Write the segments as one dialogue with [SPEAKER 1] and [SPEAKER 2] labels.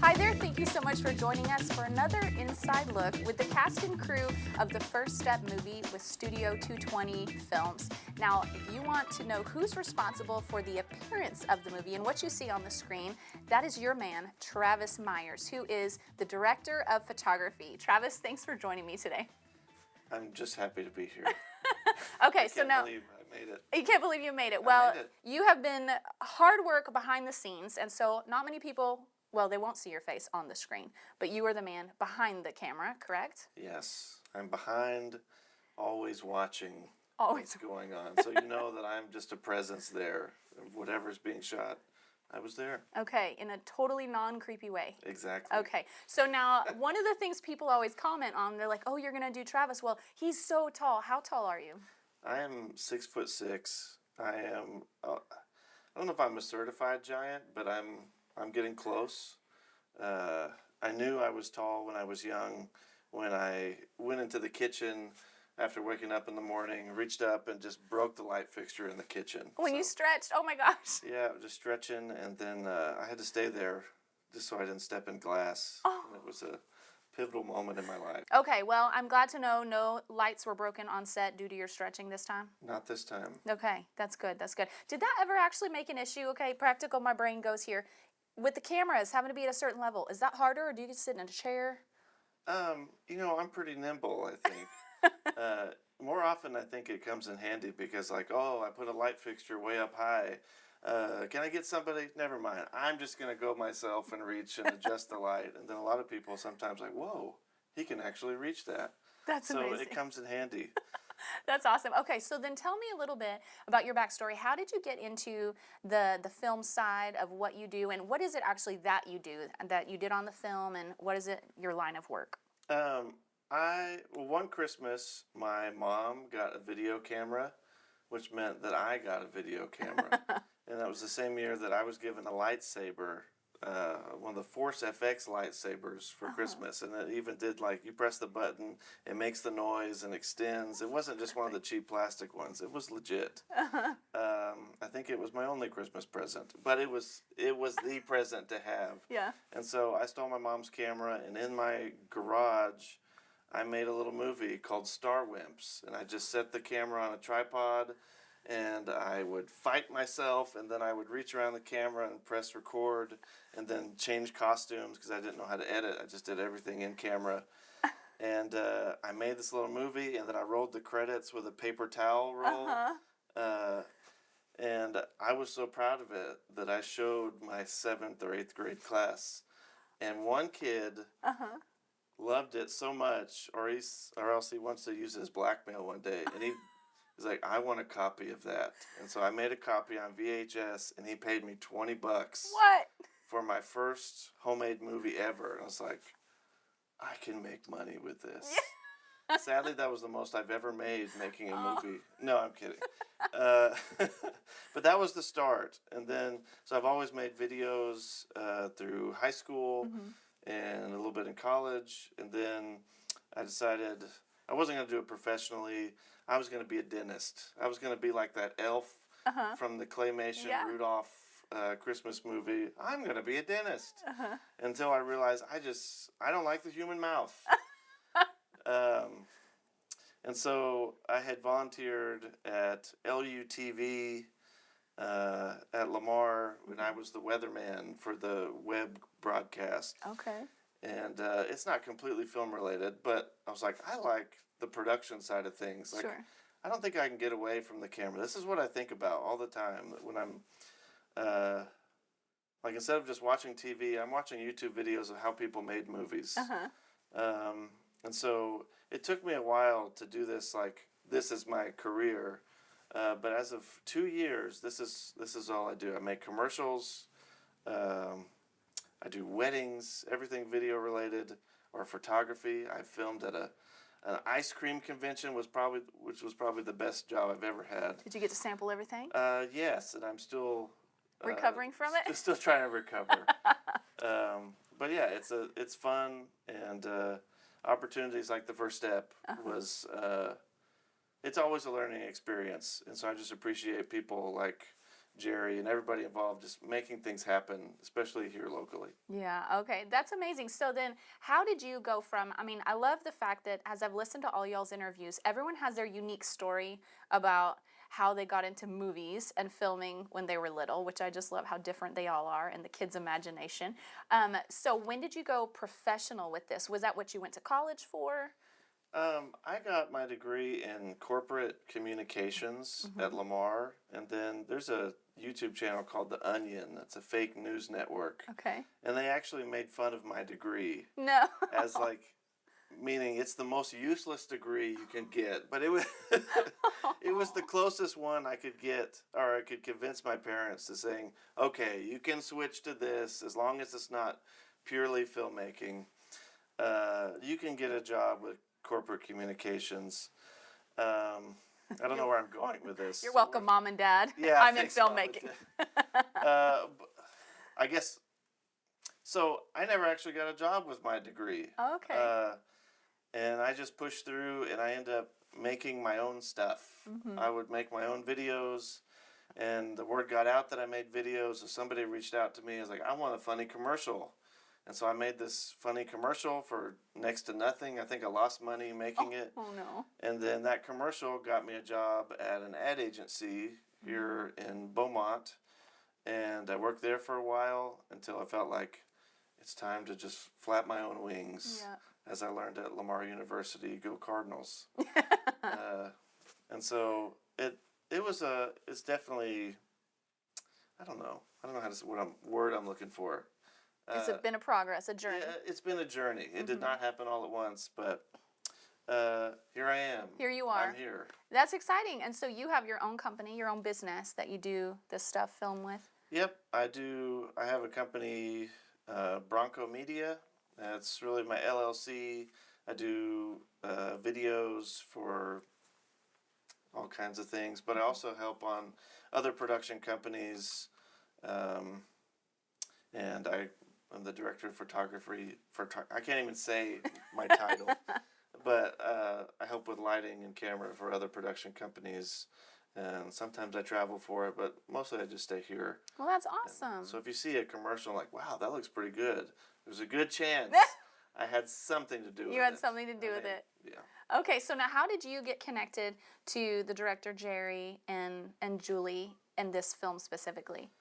[SPEAKER 1] Hi there, thank you so much for joining us for another inside look with the cast and crew of the First Step movie with Studio 220 Films. Now, if you want to know who's responsible for the appearance of the movie and what you see on the screen, that is your man, Travis Myers, who is the director of photography. Travis, thanks for joining me today.
[SPEAKER 2] I'm just happy to be here.
[SPEAKER 1] Okay, so now...
[SPEAKER 2] I can't believe I made it.
[SPEAKER 1] You can't believe you made it. You have been hard work behind the scenes, and so not many people... Well, they won't see your face on the screen, but you are the man behind the camera, correct?
[SPEAKER 2] Yes, I'm behind, always watching
[SPEAKER 1] Always.
[SPEAKER 2] what's going on. So you know that I'm just a presence there. Whatever's being shot, I was there.
[SPEAKER 1] Okay, in a totally non-creepy way.
[SPEAKER 2] Exactly.
[SPEAKER 1] Okay, so now one of the things people always comment on, they're like, oh, you're going to do Travis. Well, he's so tall. How tall are you?
[SPEAKER 2] I am 6'6". I am, I don't know if I'm a certified giant, but I'm getting close. I knew I was tall when I was young. When I went into the kitchen after waking up in the morning, reached up and just broke the light fixture in the kitchen.
[SPEAKER 1] When you stretched, oh my gosh.
[SPEAKER 2] Yeah, just stretching, and then I had to stay there just so I didn't step in glass.
[SPEAKER 1] Oh.
[SPEAKER 2] And it was a pivotal moment in my life.
[SPEAKER 1] Okay, well, I'm glad to know no lights were broken on set due to your stretching this time.
[SPEAKER 2] Not this time.
[SPEAKER 1] Okay, that's good, that's good. Did that ever actually make an issue? Okay, practical, my brain goes here. With the cameras having to be at a certain level, is that harder, or do you get to sit in a chair?
[SPEAKER 2] I'm pretty nimble, I think. More often, I think it comes in handy because, like, oh, I put a light fixture way up high. Can I get somebody? Never mind. I'm just going to go myself and reach and adjust the light. And then a lot of people sometimes like, whoa, he can actually reach that.
[SPEAKER 1] That's amazing.
[SPEAKER 2] So it comes in handy.
[SPEAKER 1] That's awesome. Okay, so then tell me a little bit about your backstory. How did you get into the film side of what you do, and what is it actually that you do, that you did on the film, and what is it, your line of work?
[SPEAKER 2] One Christmas, my mom got a video camera, which meant that I got a video camera. And that was the same year that I was given a lightsaber, one of the Force FX lightsabers for Christmas. And it even did, like, you press the button, it makes the noise and extends. It wasn't just one of the cheap plastic ones. It was legit. I think it was my only Christmas present. But it was the present to have.
[SPEAKER 1] Yeah.
[SPEAKER 2] And so I stole my mom's camera, and in my garage, I made a little movie called Star Wimps. And I just set the camera on a tripod, and I would fight myself, and then I would reach around the camera and press record, and then change costumes because I didn't know how to edit. I just did everything in camera. And I made this little movie, and then I rolled the credits with a paper towel roll. And I was so proud of it that I showed my 7th or 8th grade class. And one kid loved it so much, or else he wants to use it as blackmail one day. And he's like, I want a copy of that. And so I made a copy on VHS, and he paid me $20.
[SPEAKER 1] What?
[SPEAKER 2] For my first homemade movie ever. And I was like, I can make money with this. Sadly, that was the most I've ever made making a movie. No, I'm kidding. But that was the start. And then, so I've always made videos through high school and a little bit in college. And then I decided I wasn't going to do it professionally. I was going to be a dentist. I was going to be like that elf from the claymation Rudolph Christmas movie. I'm going to be a dentist. Until I realized I don't like the human mouth. And so I had volunteered at LUTV at Lamar when I was the weatherman for the web broadcast.
[SPEAKER 1] Okay.
[SPEAKER 2] And it's not completely film related, but I was like, I like the production side of things. Like,
[SPEAKER 1] sure.
[SPEAKER 2] I don't think I can get away from the camera. This is what I think about all the time when I'm, like, instead of just watching TV, I'm watching YouTube videos of how people made movies. And so it took me a while to do this, like, this is my career. But as of 2 years, this is all I do. I make commercials. I do weddings, everything video related, or photography. I filmed at an ice cream convention, which was probably the best job I've ever had.
[SPEAKER 1] Did you get to sample everything?
[SPEAKER 2] Yes, and I'm still
[SPEAKER 1] recovering from it.
[SPEAKER 2] Still trying to recover. But yeah, it's fun, and opportunities like the First Step was. It's always a learning experience, and so I just appreciate people like Jerry and everybody involved, just making things happen, especially here locally.
[SPEAKER 1] Yeah, okay. That's amazing. So then, how did you go from, I mean, I love the fact that as I've listened to all y'all's interviews, everyone has their unique story about how they got into movies and filming when they were little, which I just love how different they all are and the kids' imagination. So when did you go professional with this? Was that what you went to college for?
[SPEAKER 2] I got my degree in corporate communications at Lamar, and then there's a YouTube channel called The Onion. It's a fake news network.
[SPEAKER 1] Okay.
[SPEAKER 2] And they actually made fun of my degree
[SPEAKER 1] No.
[SPEAKER 2] as like, meaning it's the most useless degree you can get. But it was, it was the closest one I could get, or I could convince my parents to saying, okay, you can switch to this as long as it's not purely filmmaking. You can get a job with corporate communications. I don't know where I'm going with this.
[SPEAKER 1] You're welcome, Mom and Dad.
[SPEAKER 2] Yeah,
[SPEAKER 1] I'm in
[SPEAKER 2] thanks, Mom and
[SPEAKER 1] filmmaking.
[SPEAKER 2] I guess, so I never actually got a job with my degree.
[SPEAKER 1] Okay.
[SPEAKER 2] And I just pushed through, and I ended up making my own stuff. I would make my own videos, and the word got out that I made videos, so somebody reached out to me and was like, I want a funny commercial. And so I made this funny commercial for next to nothing. I think I lost money making it.
[SPEAKER 1] Oh, no.
[SPEAKER 2] And then that commercial got me a job at an ad agency here in Beaumont. And I worked there for a while until I felt like it's time to just flap my own wings.
[SPEAKER 1] Yeah.
[SPEAKER 2] As I learned at Lamar University, go Cardinals. And so it's definitely, I don't know how to say what word I'm looking for.
[SPEAKER 1] It's been a progress, a journey.
[SPEAKER 2] Yeah, it's been a journey. It did not happen all at once, but here I am.
[SPEAKER 1] Here you are.
[SPEAKER 2] I'm here.
[SPEAKER 1] That's exciting. And so you have your own company, your own business that you do this stuff, film with?
[SPEAKER 2] Yep, I do. I have a company, Bronco Media. That's really my LLC. I do videos for all kinds of things, but I also help on other production companies, and I'm the director of photography. I can't even say my title, but I help with lighting and camera for other production companies, and sometimes I travel for it, but mostly I just stay here.
[SPEAKER 1] Well, that's awesome.
[SPEAKER 2] So if you see a commercial like, wow, that looks pretty good, there's a good chance I had something to do with it.
[SPEAKER 1] You had something to do with it.
[SPEAKER 2] Yeah.
[SPEAKER 1] Okay, so now how did you get connected to the director Jerry and Julie and this film specifically?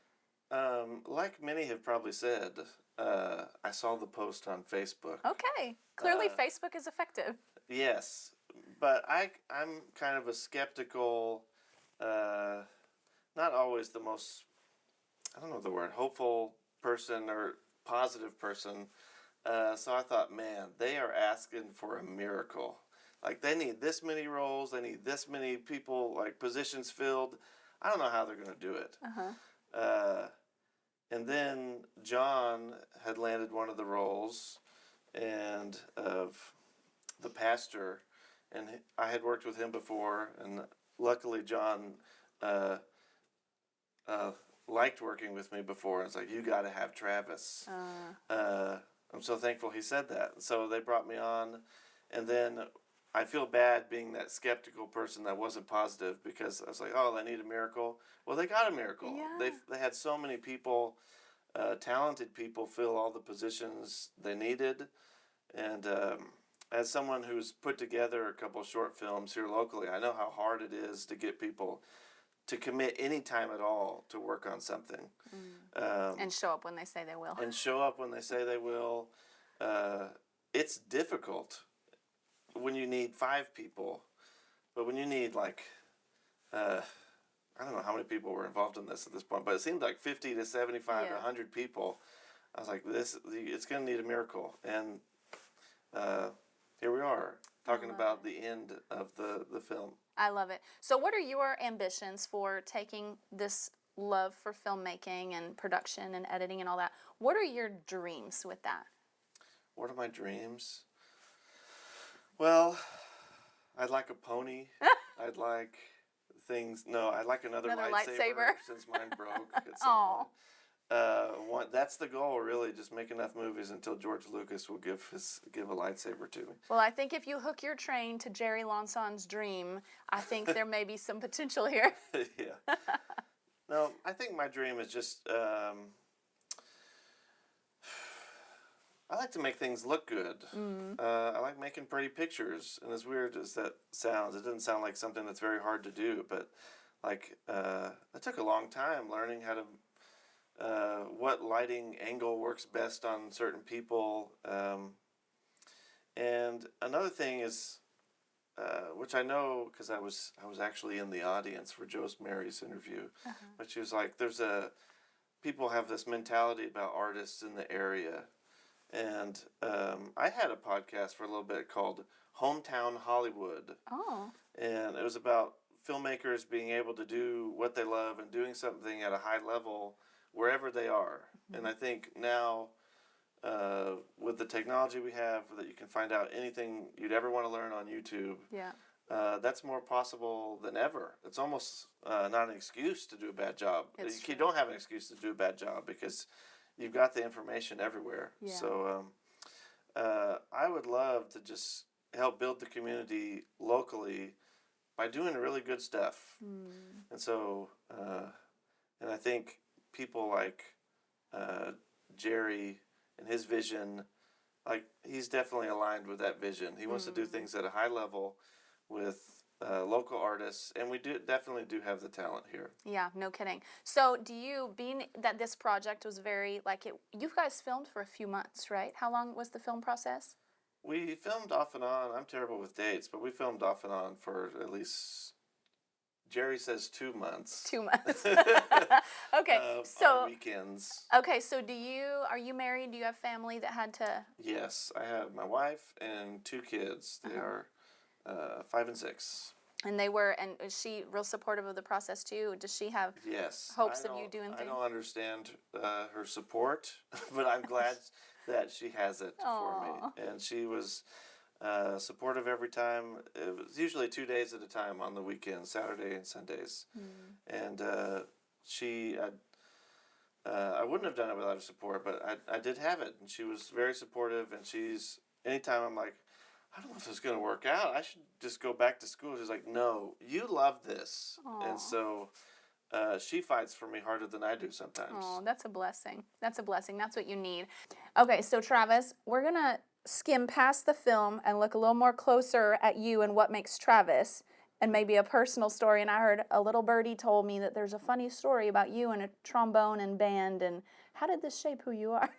[SPEAKER 2] Like many have probably said, I saw the post on Facebook.
[SPEAKER 1] Okay, clearly Facebook is effective.
[SPEAKER 2] Yes, but I'm kind of a skeptical, not always the most, I don't know the word, hopeful person or positive person. So I thought, man, they are asking for a miracle. Like, they need this many roles, they need this many people, like, positions filled. I don't know how they're going to do it. And then John had landed one of the roles, and of the pastor, and I had worked with him before, and luckily John liked working with me before, and it's like, you got to have Travis. I'm so thankful he said that. So they brought me on, and then I feel bad being that skeptical person that wasn't positive, because I was like, oh, they need a miracle. Well, they got a miracle.
[SPEAKER 1] Yeah.
[SPEAKER 2] They had so many people, talented people, fill all the positions they needed. And as someone who's put together a couple short films here locally, I know how hard it is to get people to commit any time at all to work on something.
[SPEAKER 1] And show up when they say they will.
[SPEAKER 2] And show up when they say they will. It's difficult when you need 5 people, but when you need like, I don't know how many people were involved in this at this point, but it seemed like 50 to 75 to 100 people. I was like, it's going to need a miracle. And here we are, talking about the end of the film.
[SPEAKER 1] I love it. So what are your ambitions for taking this love for filmmaking and production and editing and all that? What are your dreams with that?
[SPEAKER 2] What are my dreams? Well, I'd like a pony. I'd like things. No, I'd like another lightsaber since mine broke at some point. That's the goal, really. Just make enough movies until George Lucas will give a lightsaber to me.
[SPEAKER 1] Well, I think if you hook your train to Jerry Lanson's dream, I think there may be some potential here.
[SPEAKER 2] Yeah. No, I think my dream is just I like to make things look good. I like making pretty pictures, and as weird as that sounds, it doesn't sound like something that's very hard to do. But like, it took a long time learning how to what lighting angle works best on certain people. And another thing is, which I know because I was actually in the audience for Joyce Mary's interview, but she was like, people have this mentality about artists in the area. And I had a podcast for a little bit called Hometown Hollywood.
[SPEAKER 1] Oh.
[SPEAKER 2] And it was about filmmakers being able to do what they love and doing something at a high level wherever they are. And I think now, with the technology we have, that you can find out anything you'd ever want to learn on YouTube, that's more possible than ever. It's almost not an excuse to do a bad job. You don't have an excuse to do a bad job because you've got the information everywhere. Yeah. So I would love to just help build the community locally by doing really good stuff. And so, and I think people like Jerry and his vision, like he's definitely aligned with that vision. He wants to do things at a high level with local artists, and we definitely do have the talent here. Yeah,
[SPEAKER 1] no kidding. So being that this project was very, you guys filmed for a few months, right? How long was the film process?
[SPEAKER 2] We filmed off and on. I'm terrible with dates, but we filmed off and on for at least, Jerry says 2 months.
[SPEAKER 1] 2 months. Okay,
[SPEAKER 2] on weekends.
[SPEAKER 1] Okay, so are you married? Do you have family that had to?
[SPEAKER 2] Yes, I have my wife and 2 kids. They are 5 and 6. And
[SPEAKER 1] is she real supportive of the process too? Does she have hopes of you doing things?
[SPEAKER 2] I don't understand her support, but I'm glad that she has it for me. And she was supportive every time. It was usually 2 days at a time on the weekends, Saturday and Sundays. And I wouldn't have done it without her support, but I did have it. And she was very supportive, and anytime I'm like, I don't know if this is going to work out. I should just go back to school. She's like, no, you love this. Aww. And so she fights for me harder than I do sometimes.
[SPEAKER 1] Oh, that's a blessing. That's a blessing. That's what you need. Okay, so Travis, we're going to skim past the film and look a little more closer at you and what makes Travis, and maybe a personal story. And I heard a little birdie told me that there's a funny story about you and a trombone and band. And how did this shape who you are?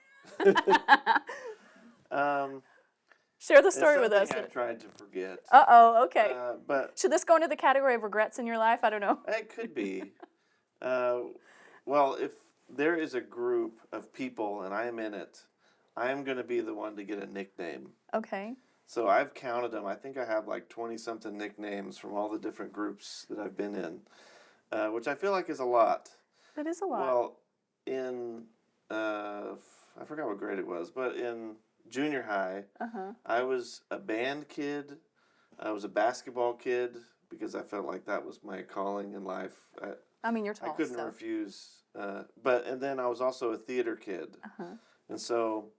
[SPEAKER 1] Share the story with us.
[SPEAKER 2] I've tried to forget.
[SPEAKER 1] Okay.
[SPEAKER 2] But
[SPEAKER 1] should this go into the category of regrets in your life? I don't know.
[SPEAKER 2] It could be. Well, if there is a group of people and I am in it, I am going to be the one to get a nickname.
[SPEAKER 1] Okay.
[SPEAKER 2] So I've counted them. I think I have like 20-something nicknames from all the different groups that I've been in, which I feel like is a lot.
[SPEAKER 1] That is a lot.
[SPEAKER 2] Well, I forgot what grade it was, but in junior high, I was a band kid. I was a basketball kid because I felt like that was my calling in life.
[SPEAKER 1] You're tall.
[SPEAKER 2] I couldn't refuse. And then I was also a theater kid. And so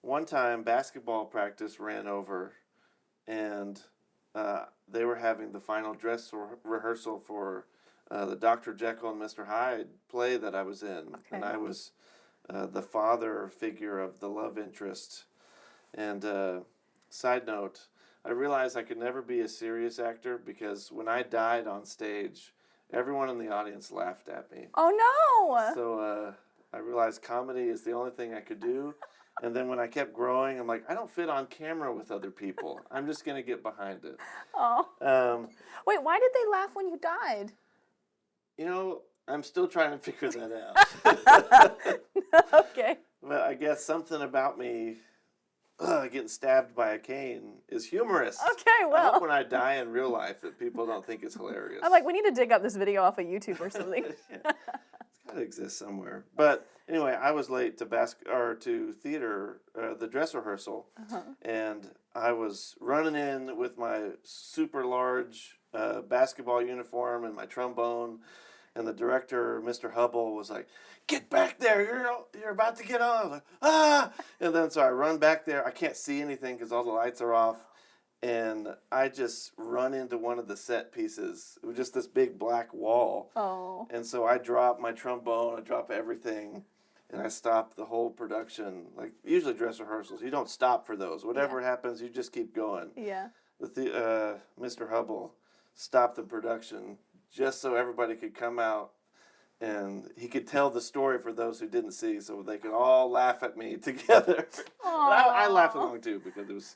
[SPEAKER 2] one time basketball practice ran over, and they were having the final dress rehearsal for the Dr. Jekyll and Mr. Hyde play that I was in. Okay. And I was the father figure of the love interest. And side note, I realized I could never be a serious actor because when I died on stage, everyone in the audience laughed at me.
[SPEAKER 1] Oh, no!
[SPEAKER 2] So I realized comedy is the only thing I could do. And then when I kept growing, I'm like, I don't fit on camera with other people. I'm just going to get behind it.
[SPEAKER 1] Oh. Wait, why did they laugh when you died?
[SPEAKER 2] I'm still trying to figure that
[SPEAKER 1] out. Okay.
[SPEAKER 2] But I guess something about me getting stabbed by a cane is humorous.
[SPEAKER 1] Okay, well.
[SPEAKER 2] I hope when I die in real life that people don't think it's hilarious.
[SPEAKER 1] I'm like, we need to dig up this video off of YouTube or something.
[SPEAKER 2] Yeah. It's got to exist somewhere. But anyway, I was late to theater, the dress rehearsal, and I was running in with my super large basketball uniform and my trombone. And the director, Mr. Hubble, was like, "Get back there! You're about to get on." I was like, "Ah!" And then so I run back there. I can't see anything because all the lights are off. and I just run into one of the set pieces. It was just this big black wall.
[SPEAKER 1] Oh.
[SPEAKER 2] And so I drop my trombone, I drop everything, and I stop the whole production. Like, usually dress rehearsals, you don't stop for those. Whatever happens, you just keep going.
[SPEAKER 1] Yeah.
[SPEAKER 2] Mr. Hubble stopped the production just so everybody could come out and he could tell the story for those who didn't see, so they could all laugh at me together. But I laughed along too, because it was,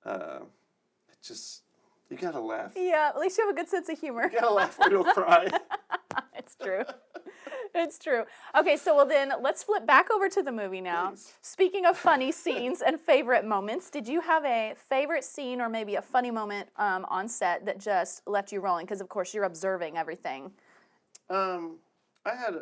[SPEAKER 2] it just, you gotta laugh.
[SPEAKER 1] Yeah, at least you have a good sense of humor.
[SPEAKER 2] You gotta laugh or you'll cry.
[SPEAKER 1] It's true. It's true. Okay, so well then, let's flip back over to the movie now.
[SPEAKER 2] Please.
[SPEAKER 1] Speaking of funny scenes and favorite moments, did you have a favorite scene or maybe a funny moment on set that just left you rolling? Because of course you're observing everything.
[SPEAKER 2] I had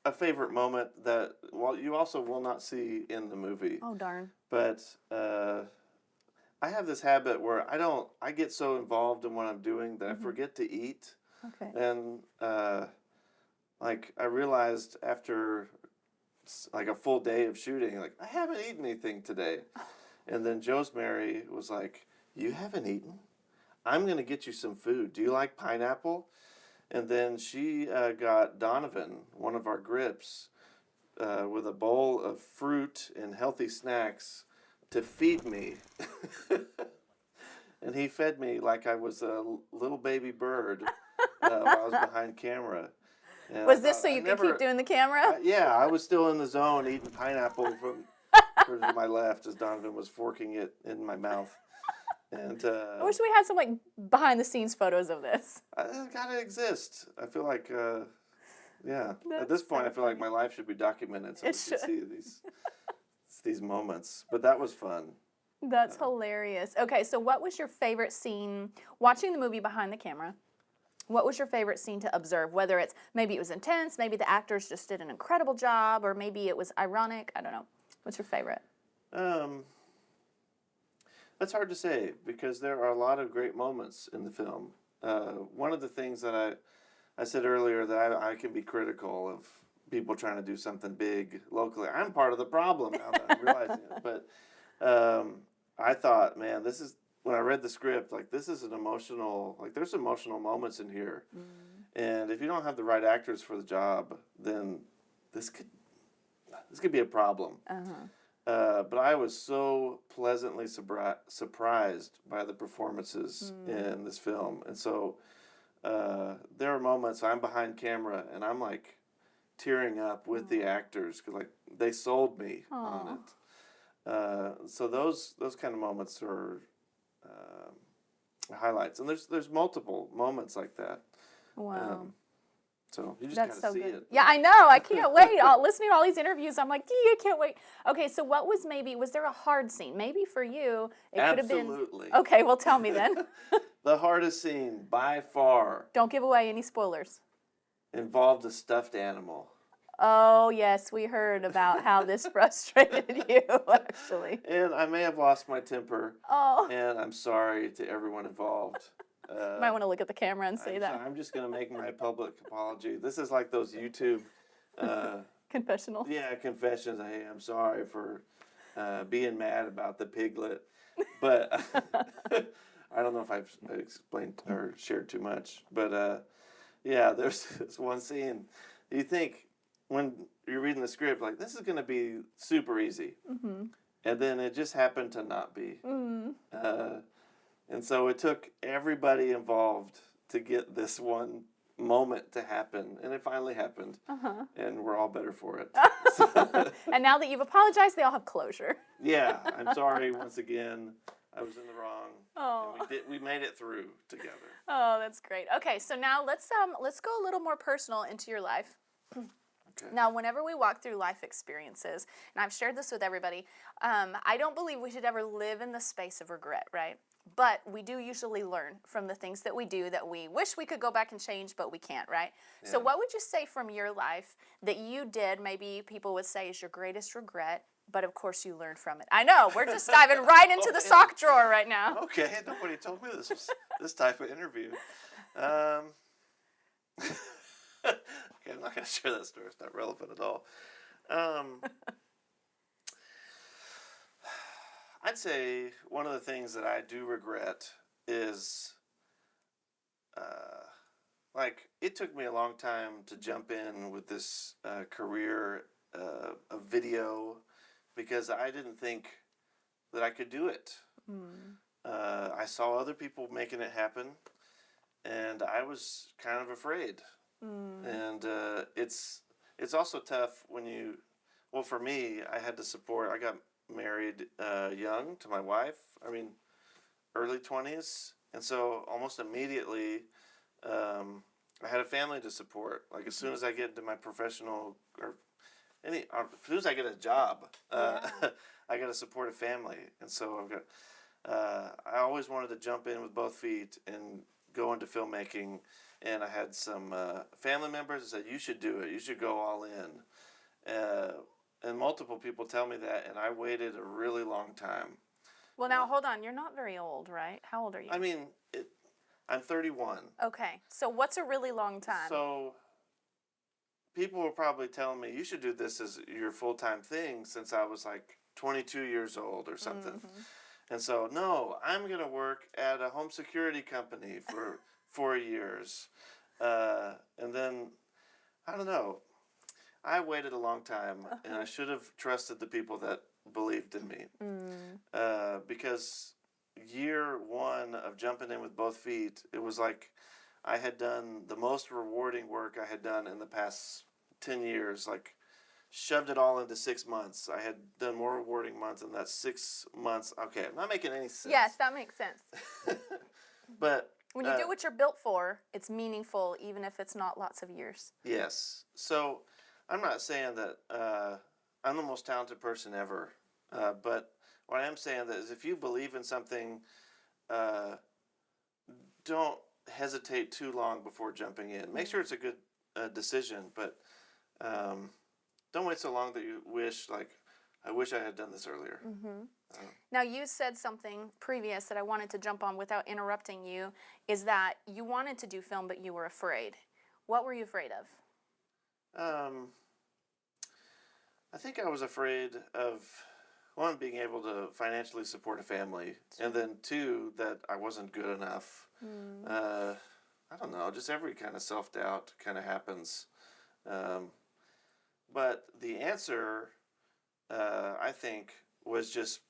[SPEAKER 2] a favorite moment that, well, you also will not see in the movie.
[SPEAKER 1] Oh, darn.
[SPEAKER 2] But I have this habit where I get so involved in what I'm doing that I forget to eat.
[SPEAKER 1] Okay.
[SPEAKER 2] And like, I realized after like a full day of shooting, like, I haven't eaten anything today. And then Josemary was like, "You haven't eaten? I'm going to get you some food. Do you like pineapple?" And then she got Donovan, one of our grips, with a bowl of fruit and healthy snacks to feed me. And he fed me like I was a little baby bird while I was behind camera. And
[SPEAKER 1] Was this so you could keep doing the camera?
[SPEAKER 2] Yeah, I was still in the zone eating pineapple from to my left as Donovan was forking it in my mouth. And
[SPEAKER 1] I wish we had some like behind the scenes photos of this.
[SPEAKER 2] It gotta exist. I feel like, yeah.
[SPEAKER 1] That's
[SPEAKER 2] At this point,
[SPEAKER 1] so
[SPEAKER 2] I feel like my life should be documented so
[SPEAKER 1] It
[SPEAKER 2] we can see these moments. But that was fun.
[SPEAKER 1] That's hilarious. Okay, so what was your favorite scene watching the movie behind the camera? What was your favorite scene to observe? Whether it's maybe it was intense, maybe the actors just did an incredible job, or maybe it was ironic. I don't know. What's your favorite?
[SPEAKER 2] That's hard to say because there are a lot of great moments in the film. One of the things that I said earlier that I can be critical of people trying to do something big locally. I'm part of the problem now that I'm realizing it. But I thought, man, this is, when I read the script, like, this is an emotional, like, there's emotional moments in here. And if you don't have the right actors for the job, then this could be a problem. But I was so pleasantly surprised by the performances in this film. And so there are moments I'm behind camera and I'm like tearing up with the actors because, like, they sold me on it. So those kind of moments are highlights. And there's multiple moments like that.
[SPEAKER 1] Wow.
[SPEAKER 2] So you just
[SPEAKER 1] That's
[SPEAKER 2] gotta
[SPEAKER 1] so
[SPEAKER 2] see
[SPEAKER 1] good.
[SPEAKER 2] it.
[SPEAKER 1] Yeah, I know. I can't wait. Listening to all these interviews, I'm like, I can't wait. Okay, so what was there a hard scene? Maybe for you, it could have been.
[SPEAKER 2] Absolutely.
[SPEAKER 1] Okay, well, tell me then.
[SPEAKER 2] The hardest scene by far
[SPEAKER 1] Don't give away any spoilers.
[SPEAKER 2] involved a stuffed animal.
[SPEAKER 1] Oh, yes, we heard about how this frustrated you, actually.
[SPEAKER 2] And I may have lost my temper.
[SPEAKER 1] Oh.
[SPEAKER 2] And I'm sorry to everyone involved.
[SPEAKER 1] You might want to look at the camera and say that.
[SPEAKER 2] I'm just going to make my public apology. This is like those YouTube
[SPEAKER 1] Confessional.
[SPEAKER 2] Yeah, confessions. Hey, I'm sorry for being mad about the piglet. But I don't know if I've explained or shared too much. But yeah, there's this one scene. You think when you're reading the script, like, this is going to be super easy. And then it just happened to not be. And so it took everybody involved to get this one moment to happen. And it finally happened. And we're all better for it.
[SPEAKER 1] And now that you've apologized, they all have closure.
[SPEAKER 2] Yeah, I'm sorry once again. I was in the wrong.
[SPEAKER 1] Oh.
[SPEAKER 2] And we made it through together.
[SPEAKER 1] Oh, that's great. Okay, so now let's go a little more personal into your life.
[SPEAKER 2] Okay.
[SPEAKER 1] Now, whenever we walk through life experiences, and I've shared this with everybody, I don't believe we should ever live in the space of regret, right? But we do usually learn from the things that we do that we wish we could go back and change, but we can't, right? Yeah. So what would you say from your life that you did, maybe people would say is your greatest regret, but of course you learned from it? I know, we're just diving right into the sock drawer right now.
[SPEAKER 2] Okay, nobody told me this was this type of interview. Okay, I'm not going to share that story. It's not relevant at all. I'd say one of the things that I do regret is, like, it took me a long time to jump in with this career of video because I didn't think that I could do it.
[SPEAKER 1] Mm.
[SPEAKER 2] I saw other people making it happen, and I was kind of afraid.
[SPEAKER 1] Mm.
[SPEAKER 2] And it's also tough when you, well, for me, I had to support. I got married young to my wife. I mean, early 20s, and so almost immediately, I had a family to support. Like as soon as I get into my professional or as soon as I get a job,
[SPEAKER 1] Yeah.
[SPEAKER 2] I got to support a family, and so I've got. I always wanted to jump in with both feet and go into filmmaking, and I had some family members that said, "You should do it. You should go all in." And multiple people tell me that, and I waited a really long time.
[SPEAKER 1] Well, now hold on. You're not very old, right? How old are you?
[SPEAKER 2] I mean, I'm 31.
[SPEAKER 1] Okay. So what's a really long time?
[SPEAKER 2] So people were probably telling me, you should do this as your full-time thing since I was like 22 years old or something.
[SPEAKER 1] Mm-hmm.
[SPEAKER 2] And so, no, I'm going to work at a home security company for 4 years. And then, I don't know. I waited a long time, and I should have trusted the people that believed in me. Because year one of jumping in with both feet, it was like I had done the most rewarding work I had done in the past 10 years. Like, shoved it all into 6 months. I had done more rewarding months in that 6 months. Okay, I'm not making any sense.
[SPEAKER 1] Yes, that makes sense.
[SPEAKER 2] But
[SPEAKER 1] when you do what you're built for, it's meaningful, even if it's not lots of years.
[SPEAKER 2] Yes. So I'm not saying that I'm the most talented person ever, but what I am saying that is if you believe in something, don't hesitate too long before jumping in. Make sure it's a good decision, but don't wait so long that you wish, like, I wish I had done this earlier.
[SPEAKER 1] Mm-hmm. Now, you said something previous that I wanted to jump on without interrupting you, is that you wanted to do film, but you were afraid. What were you afraid of?
[SPEAKER 2] I think I was afraid of, one, being able to financially support a family, and then two, that I wasn't good enough. I don't know, just every kind of self-doubt kind of happens. But the answer, I think, was just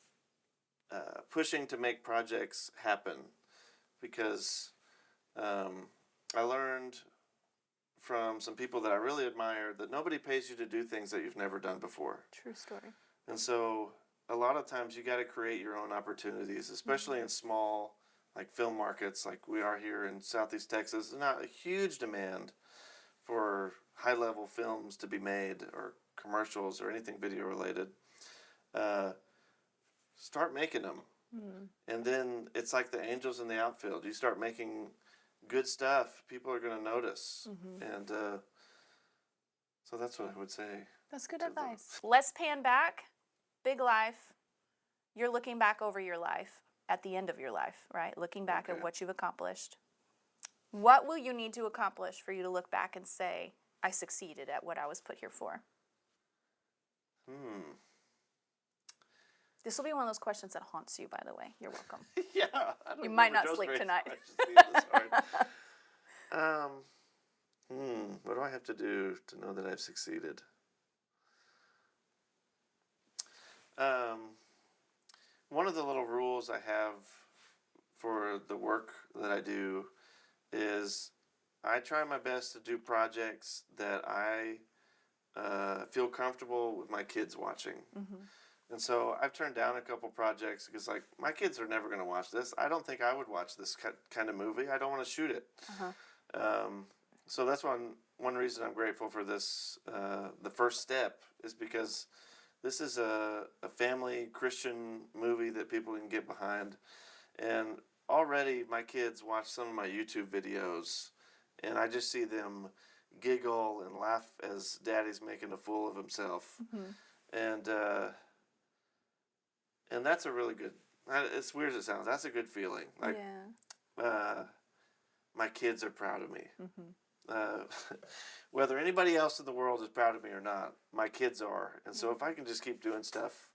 [SPEAKER 2] pushing to make projects happen, because I learned from some people that I really admire that nobody pays you to do things that you've never done before.
[SPEAKER 1] True story.
[SPEAKER 2] And so a lot of times you got to create your own opportunities, especially in small, like, film markets like we are here in Southeast Texas. There's not a huge demand for high-level films to be made or commercials or anything video related. Start making them. And then it's like the angels in the outfield. You start making good stuff, people are going to notice. And so that's what I would say.
[SPEAKER 1] That's good advice. Let's pan back. Big life. You're looking back over your life at the end of your life, right? Looking back at what you've accomplished. What will you need to accomplish for you to look back and say, I succeeded at what I was put here for? This will be one of those questions that haunts you, by the way. You're welcome.
[SPEAKER 2] Yeah. I don't
[SPEAKER 1] You might not
[SPEAKER 2] Joe's
[SPEAKER 1] sleep
[SPEAKER 2] raised
[SPEAKER 1] tonight.
[SPEAKER 2] questions either, what do I have to do to know that I've succeeded? One of the little rules I have for the work that I do is I try my best to do projects that I feel comfortable with my kids watching. And so I've turned down a couple projects because, like, my kids are never going to watch this. I don't think I would watch this kind of movie. I don't want to shoot it. So that's one reason I'm grateful for this. The First Step is because this is a family Christian movie that people can get behind. And already my kids watch some of my YouTube videos, and I just see them giggle and laugh as Daddy's making a fool of himself. And that's a really good, as weird as it sounds, that's a good feeling. Like, my kids are proud of me. Whether anybody else in the world is proud of me or not, my kids are. And so if I can just keep doing stuff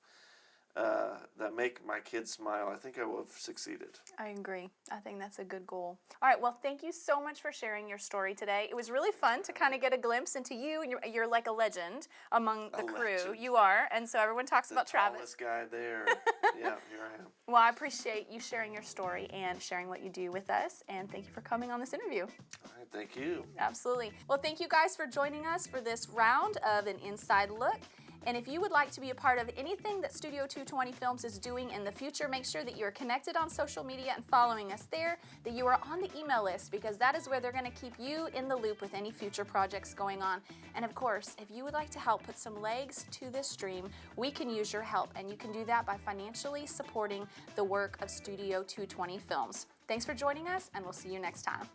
[SPEAKER 2] that make my kids smile, I think I will have succeeded.
[SPEAKER 1] I agree. I think that's a good goal. All right, well, thank you so much for sharing your story today. It was really fun to kind of get a glimpse into you, and you're like a legend among the crew.
[SPEAKER 2] Legend.
[SPEAKER 1] You are, and so everyone talks about Travis.
[SPEAKER 2] The tallest guy there. Yeah, here I am.
[SPEAKER 1] Well, I appreciate you sharing your story and sharing what you do with us, and thank you for coming on this interview.
[SPEAKER 2] All right, thank you.
[SPEAKER 1] Absolutely. Well, thank you guys for joining us for this round of an Inside Look. And if you would like to be a part of anything that Studio 220 Films is doing in the future, make sure that you're connected on social media and following us there, that you are on the email list, because that is where they're going to keep you in the loop with any future projects going on. And of course, if you would like to help put some legs to this dream, we can use your help, and you can do that by financially supporting the work of Studio 220 Films. Thanks for joining us, and we'll see you next time.